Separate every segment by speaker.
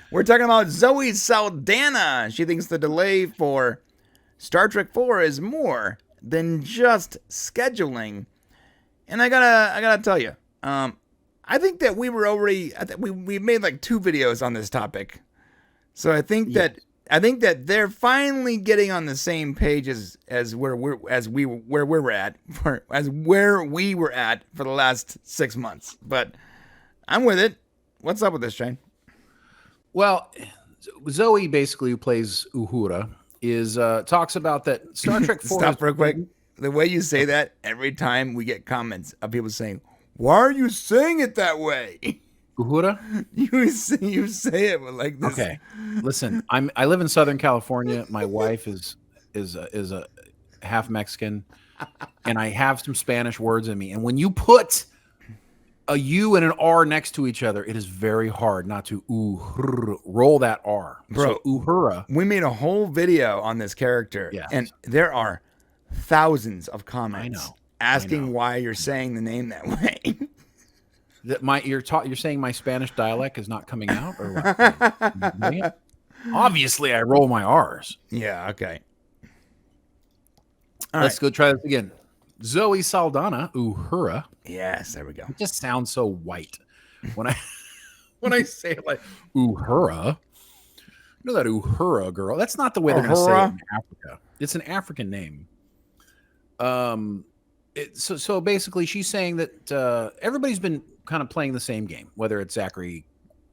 Speaker 1: We're talking about Zoe Saldana. She thinks the delay for Star Trek 4 is more than just scheduling. And I gotta tell you, I think that we were already, we made like 2 videos on this topic. So I think that they're finally getting on the same page as where we were at for the last 6 months. But I'm with it. What's up with this, Shane?
Speaker 2: Well, Zoe, basically, who plays Uhura, talks about that Star Trek 4.
Speaker 1: Stop real quick. The way you say that, every time we get comments of people saying, "Why are you saying it that way?"
Speaker 2: Uhura?
Speaker 1: You say it with like this.
Speaker 2: Okay, listen. I live in Southern California. My wife is a half Mexican, and I have some Spanish words in me. And when you put a U and an R next to each other, it is very hard not to roll that R.
Speaker 1: Bro,
Speaker 2: so Uhura.
Speaker 1: We made a whole video on this character, and there are thousands of comments asking why you're saying the name that way.
Speaker 2: That you're saying my Spanish dialect is not coming out, or what? Obviously, I roll my R's.
Speaker 1: Yeah. Okay.
Speaker 2: Let's go try this again. Zoe Saldana, Uhura.
Speaker 1: Yes, there we go.
Speaker 2: It just sounds so white when I say it like Uhura. You know that Uhura girl? That's not the way they're going to say it in Africa. It's an African name. So basically, she's saying that everybody's been kind of playing the same game, whether it's Zachary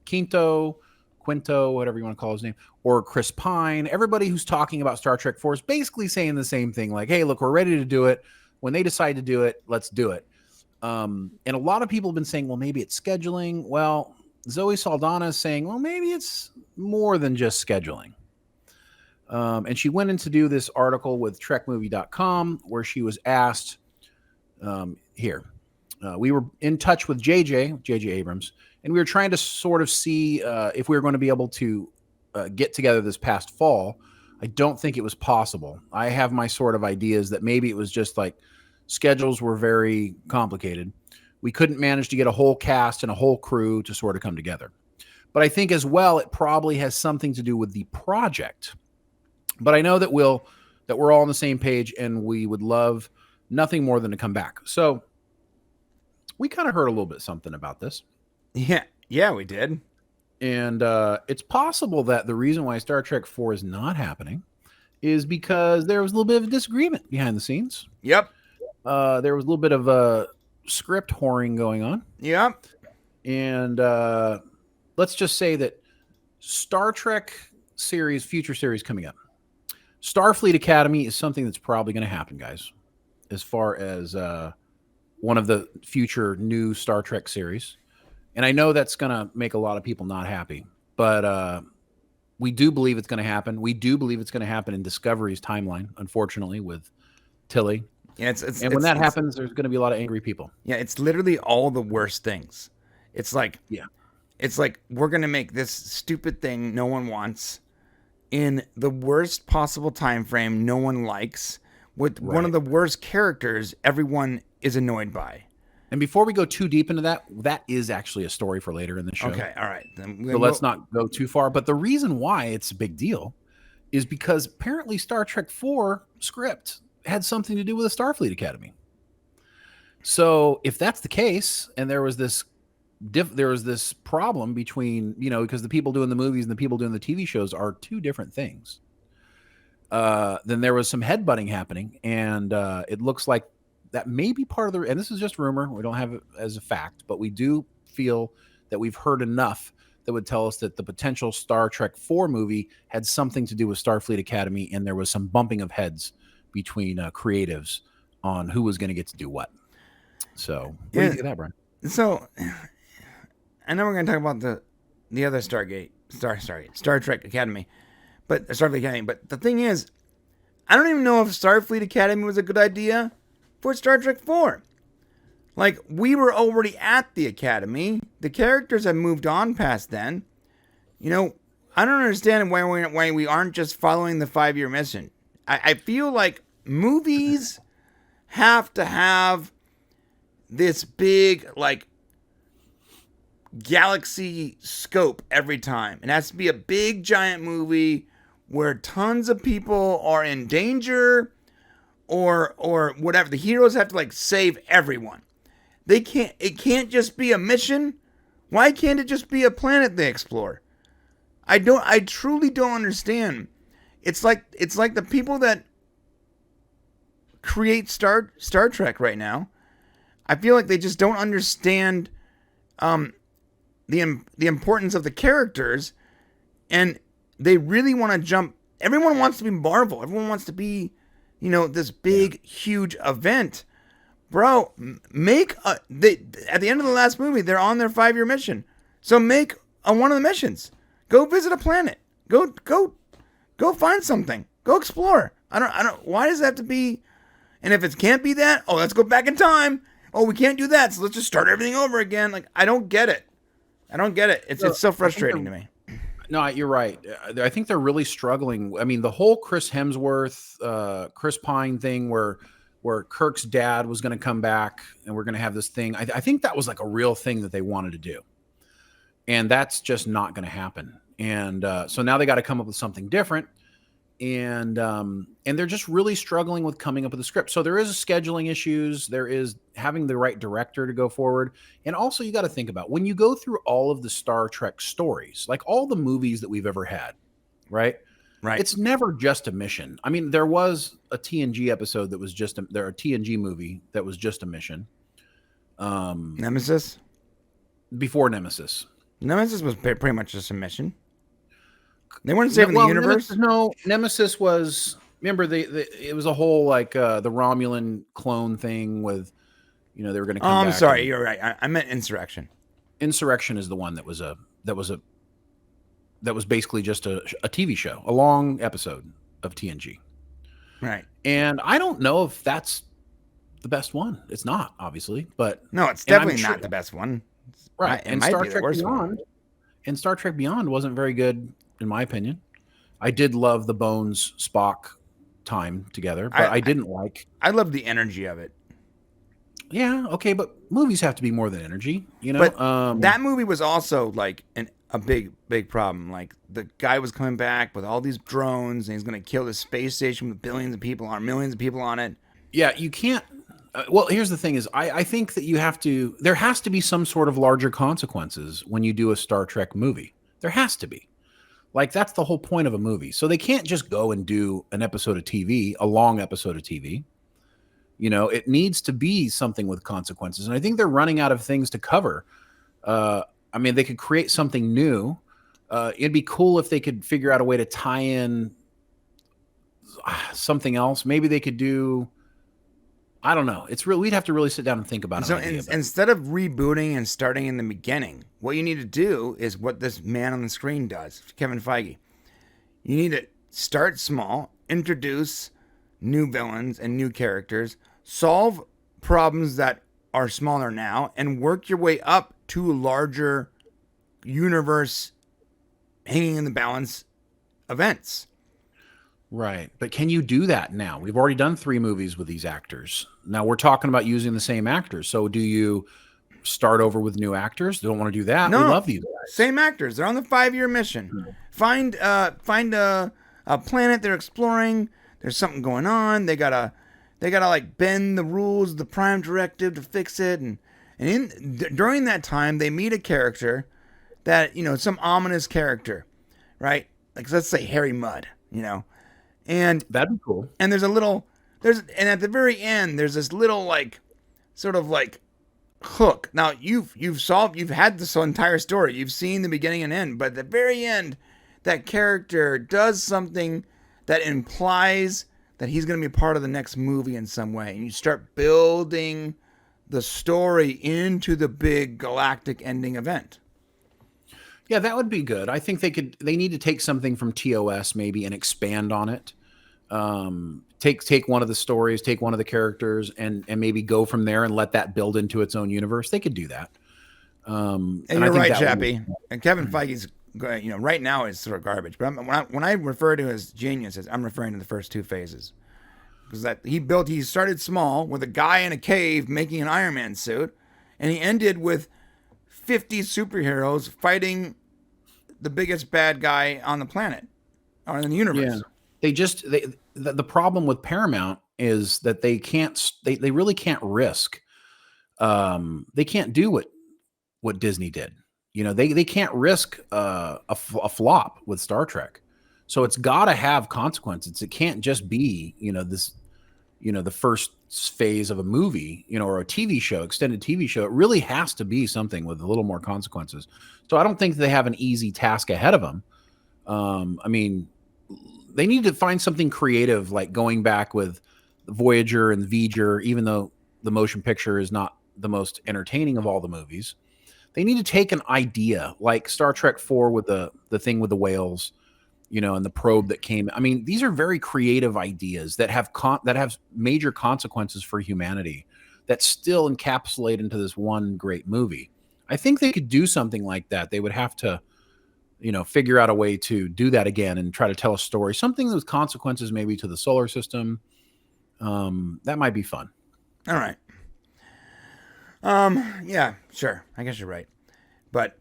Speaker 2: Quinto, whatever you want to call his name, or Chris Pine. Everybody who's talking about Star Trek 4 is basically saying the same thing, like, hey, look, we're ready to do it. When they decide to do it, let's do it. And a lot of people have been saying, well, maybe it's scheduling. Well, Zoe Saldana is saying, well, maybe it's more than just scheduling. And she went in to do this article with trekmovie.com where she was asked, we were in touch with J.J. Abrams, and we were trying to sort of see if we were going to be able to get together this past fall. I don't think it was possible. I have my sort of ideas that maybe it was just like schedules were very complicated. We couldn't manage to get a whole cast and a whole crew to sort of come together. But I think as well, it probably has something to do with the project. But I know that we're all on the same page, and we would love nothing more than to come back. So we kind of heard a little bit something about this.
Speaker 1: Yeah, we did.
Speaker 2: And it's possible that the reason why Star Trek 4 is not happening is because there was a little bit of a disagreement behind the scenes.
Speaker 1: Yep.
Speaker 2: There was a little bit of a script whoring going on.
Speaker 1: Yep.
Speaker 2: And let's just say that Star Trek future series coming up. Starfleet Academy is something that's probably going to happen, guys, as far as one of the future new Star Trek series. And I know that's going to make a lot of people not happy, but we do believe it's going to happen. We do believe it's going to happen in Discovery's timeline, unfortunately, with Tilly.
Speaker 1: Yeah,
Speaker 2: when that happens, there's going to be a lot of angry people.
Speaker 1: Yeah, it's literally all the worst things. It's like, we're going to make this stupid thing no one wants in the worst possible time frame no one likes with one of the worst characters everyone is annoyed by.
Speaker 2: And before we go too deep into that, that is actually a story for later in the show.
Speaker 1: Okay, all right.
Speaker 2: So let's not go too far. But the reason why it's a big deal is because apparently Star Trek 4 script had something to do with the Starfleet Academy. So if that's the case, and there was this problem between, because the people doing the movies and the people doing the TV shows are two different things, then there was some headbutting happening, and it looks like that may be part of the, and this is just rumor, we don't have it as a fact, but we do feel that we've heard enough that would tell us that the potential Star Trek 4 movie had something to do with Starfleet Academy, and there was some bumping of heads between creatives on who was going to get to do what. So, what do you think of that, Brian?
Speaker 1: So, I know we're going to talk about the other Star Trek Academy, but Starfleet Academy. But the thing is, I don't even know if Starfleet Academy was a good idea for Star Trek 4. Like, we were already at the Academy. The characters have moved on past then. I don't understand why we aren't just following the 5-year mission. I feel like movies have to have this big, like, galaxy scope every time. It has to be a big giant movie where tons of people are in danger or whatever. The heroes have to like save everyone. It can't just be a mission. Why can't it just be a planet they explore? I truly don't understand. It's like the people that create Star Trek right now. I feel like they just don't understand the importance of the characters, and they really want to jump. Everyone wants to be Marvel. Everyone wants to be, this big, huge event. Bro, at the end of the last movie, they're on their 5-year mission. So make one of the missions. Go visit a planet. Go find something. Go explore. I don't. Why does it have to be? And if it can't be that, let's go back in time. Oh, we can't do that, so let's just start everything over again. Like, I don't get it. It's so frustrating to me.
Speaker 2: No, you're right. I think they're really struggling. I mean, the whole Chris Hemsworth, Chris Pine thing where Kirk's dad was going to come back and we're going to have this thing. I think that was like a real thing that they wanted to do. And that's just not going to happen. And so now they got to come up with something different. And they're just really struggling with coming up with a script. So there is scheduling issues. There is having the right director to go forward. And also you got to think about when you go through all of the Star Trek stories, like all the movies that we've ever had, right?
Speaker 1: Right.
Speaker 2: It's never just a mission. I mean, there was a TNG episode that was a TNG movie that was just a mission.
Speaker 1: Nemesis?
Speaker 2: Before Nemesis.
Speaker 1: Nemesis was pretty much just a mission. They weren't saving the universe.
Speaker 2: Nemesis was. Remember, it was a whole like the Romulan clone thing with, they were going to come back.
Speaker 1: I'm sorry, you're right. I meant Insurrection.
Speaker 2: Insurrection is the one that was basically just a TV show, a long episode of TNG.
Speaker 1: Right.
Speaker 2: And I don't know if that's the best one. It's not, obviously, but
Speaker 1: no, it's definitely not the best one.
Speaker 2: Right. And Star Trek Beyond. And Star Trek Beyond wasn't very good, in my opinion. I did love the Bones Spock time together, but I didn't like.
Speaker 1: I love the energy of it.
Speaker 2: Yeah, okay, but movies have to be more than energy,
Speaker 1: But that movie was also like a big problem. Like the guy was coming back with all these drones, and he's going to kill the space station with millions of people on it.
Speaker 2: Yeah, you can't. Well, here's the thing: is I think that there has to be some sort of larger consequences when you do a Star Trek movie. There has to be. Like, that's the whole point of a movie. So they can't just go and do an episode of TV, a long episode of TV. It needs to be something with consequences. And I think they're running out of things to cover. I mean, they could create something new. It'd be cool if they could figure out a way to tie in something else. Maybe they could do, I don't know. We'd have to really sit down and think about it.
Speaker 1: So instead of rebooting and starting in the beginning, what you need to do is what this man on the screen does, Kevin Feige. You need to start small, introduce new villains and new characters, solve problems that are smaller now, and work your way up to larger universe hanging in the balance events.
Speaker 2: Right. But can you do that now? We've already done 3 movies with these actors. Now we're talking about using the same actors. So do you start over with new actors? Don't want to do that.
Speaker 1: No,
Speaker 2: we love these guys.
Speaker 1: Same actors. They're on the 5-year mission. Find a planet they're exploring. There's something going on. They gotta like bend the rules of the Prime Directive to fix it. And during that time, they meet a character that, some ominous character, right? Like, let's say Harry Mudd, and
Speaker 2: that'd be cool.
Speaker 1: And and at the very end, there's this little like, sort of like hook. Now you've had this entire story. You've seen the beginning and end, but at the very end, that character does something that implies that he's going to be a part of the next movie in some way. And you start building the story into the big galactic ending event.
Speaker 2: Yeah, that would be good. I think they need to take something from TOS maybe and expand on it. Take one of the stories, take one of the characters and maybe go from there and let that build into its own universe. They could do that.
Speaker 1: And you're right, Chappie. And Kevin Feige's, right now is sort of garbage. But when I refer to his geniuses, I'm referring to the first 2 phases. Because he started small with a guy in a cave making an Iron Man suit, and he ended with 50 superheroes fighting the biggest bad guy on the planet or in the universe.
Speaker 2: Yeah. The problem with Paramount is that they really can't risk. They can't do what Disney did. They can't risk a flop with Star Trek. So it's got to have consequences. It can't just be, the first phase of a movie, or a TV show, extended TV show. It really has to be something with a little more consequences. So I don't think they have an easy task ahead of them. I mean, they need to find something creative, like going back with Voyager and V'ger, even though the motion picture is not the most entertaining of all the movies. They need to take an idea like Star Trek 4 with the thing with the whales, and the probe that came. I mean, these are very creative ideas that have major consequences for humanity that still encapsulate into this one great movie. I think they could do something like that. They would have to, figure out a way to do that again and try to tell a story, something with consequences maybe to the solar system. That might be fun.
Speaker 1: All right. Yeah, sure. I guess you're right. But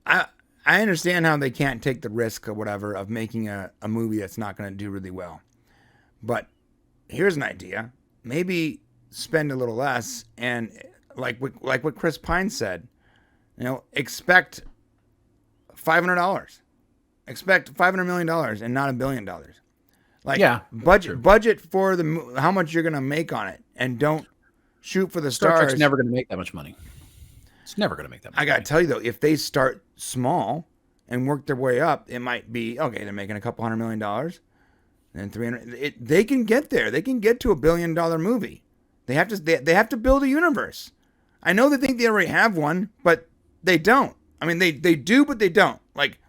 Speaker 1: I understand how they can't take the risk or whatever of making a movie that's not going to do really well. But here's an idea. Maybe spend a little less and like what Chris Pine said, expect $500. Expect $500 million and not $1 billion. Like,
Speaker 2: yeah,
Speaker 1: budget for how much you're going to make on it, and don't shoot for the stars.
Speaker 2: Star Trek's never going to make that much money. It's never going to make that much money.
Speaker 1: I got to tell you, though, if they start small and work their way up, it might be, okay, they're making a couple $100 million, and 300. They can get there. They can get to $1 billion movie. They have to build a universe. I know they think they already have one, but they don't. I mean, they do, but they don't. Like,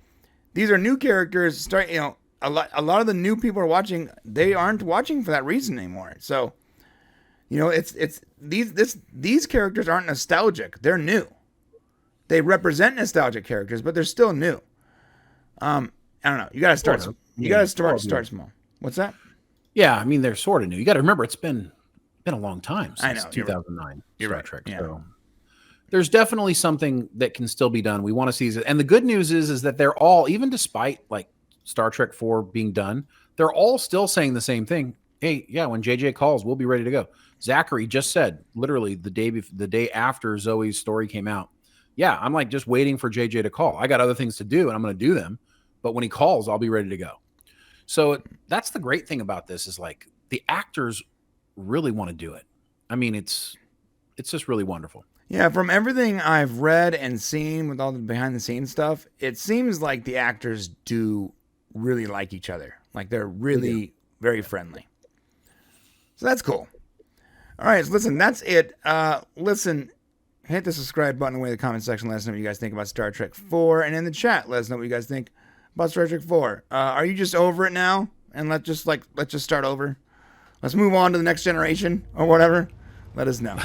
Speaker 1: these are new characters. A lot of the new people are watching. They aren't watching for that reason anymore. So, it's these characters aren't nostalgic. They're new. They represent nostalgic characters, but they're still new. I don't know. You got to start. You got to start small. What's that?
Speaker 2: Yeah, I mean, they're sort of new. You got to remember, it's been a long time since 2009
Speaker 1: You're
Speaker 2: Star Trek.
Speaker 1: Yeah.
Speaker 2: So there's definitely something that can still be done. We want to see it. And the good news is that they're all, even despite like Star Trek 4 being done, they're all still saying the same thing. Hey, yeah, when JJ calls, we'll be ready to go. Zachary just said, literally the day after Zoe's story came out, yeah, I'm like just waiting for JJ to call. I got other things to do and I'm going to do them. But when he calls, I'll be ready to go. So that's the great thing about this is like the actors really want to do it. I mean, it's just really wonderful.
Speaker 1: Yeah, from everything I've read and seen with all the behind the scenes stuff, it seems like the actors do really like each other. Like they're really very friendly. So that's cool. All right, so listen, that's it. Listen, hit the subscribe button away in the comment section. Let us know what you guys think about Star Trek 4. And in the chat, let us know what you guys think about Star Trek 4. Are you just over it now? And let's just start over? Let's move on to the next generation or whatever. Let us know.